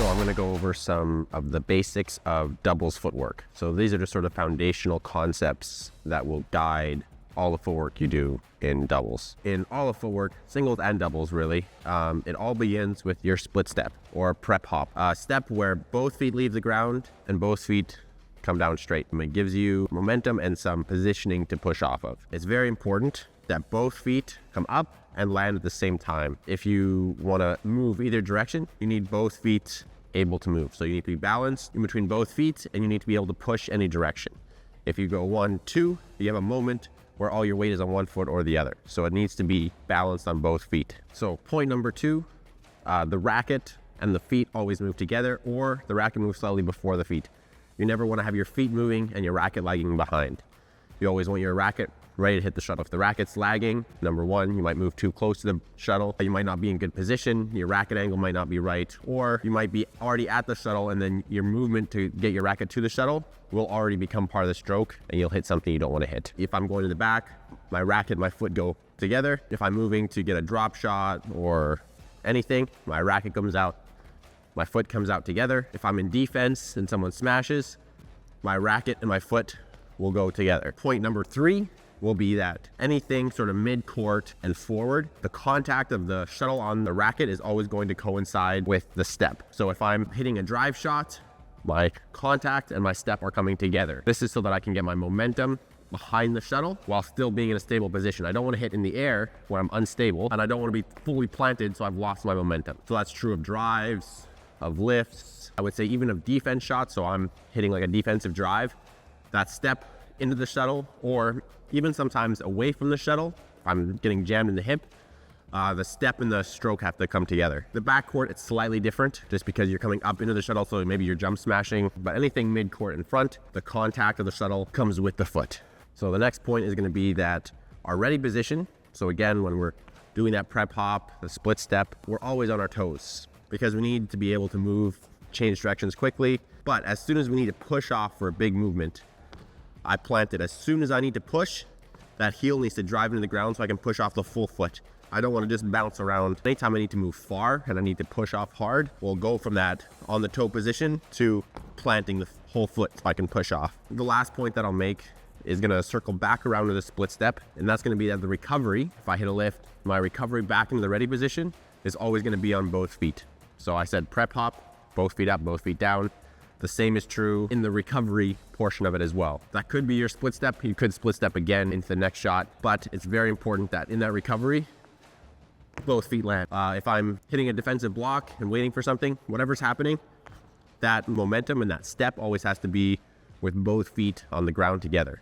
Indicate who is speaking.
Speaker 1: I'm going to go over some of the basics of doubles footwork. So these are just sort of foundational concepts that will guide all the footwork you do in doubles. In all of footwork, singles and doubles really, it all begins with your split step or prep hop. A step where both feet leave the ground and both feet come down straight. It gives you momentum and some positioning to push off of. It's very important that both feet come up and land at the same time. If you want to move either direction, you need both feet able to move. So you need to be balanced in between both feet and you need to be able to push any direction. If you go 1, 2, you have a moment where all your weight is on one foot or the other. So it needs to be balanced on both feet. So point number 2, the racket and the feet always move together, or the racket moves slightly before the feet. You never want to have your feet moving and your racket lagging behind. You always want your racket ready to hit the shuttle. If the racket's lagging, number 1, you might move too close to the shuttle. You might not be in good position. Your racket angle might not be right, or you might be already at the shuttle and then your movement to get your racket to the shuttle will already become part of the stroke and you'll hit something you don't want to hit. If I'm going to the back, my racket and my foot go together. If I'm moving to get a drop shot or anything, my racket comes out, my foot comes out together. If I'm in defense and someone smashes, my racket and my foot will go together. Point number 3 will be that anything sort of mid-court and forward, the contact of the shuttle on the racket is always going to coincide with the step. So if I'm hitting a drive shot, my contact and my step are coming together. This is so that I can get my momentum behind the shuttle while still being in a stable position. I don't want to hit in the air where I'm unstable, and I don't want to be fully planted so I've lost my momentum. So that's true of drives, of lifts, I would say even of defense shots. So I'm hitting like a defensive drive, that step into the shuttle, or even sometimes away from the shuttle, if I'm getting jammed in the hip, the step and the stroke have to come together. The backcourt, it's slightly different just because you're coming up into the shuttle, so maybe you're jump smashing, but anything mid-court in front, the contact of the shuttle comes with the foot. So the next point is going to be that our ready position. So again, when we're doing that prep hop, the split step, we're always on our toes because we need to be able to move, change directions quickly. But as soon as we need to push off for a big movement, I plant it. As soon as I need to push, that heel needs to drive into the ground so I can push off the full foot. I don't want to just bounce around. Anytime I need to move far and I need to push off hard, we'll go from that on the toe position to planting the whole foot so I can push off. The last point that I'll make is going to circle back around to the split step, and that's going to be that the recovery, if I hit a lift, my recovery back into the ready position is always going to be on both feet. So I said prep hop, both feet up, both feet down. The same is true in the recovery portion of it as well. That could be your split step. You could split step again into the next shot, but it's very important that in that recovery, both feet land. If I'm hitting a defensive block and waiting for something, whatever's happening, that momentum and that step always has to be with both feet on the ground together.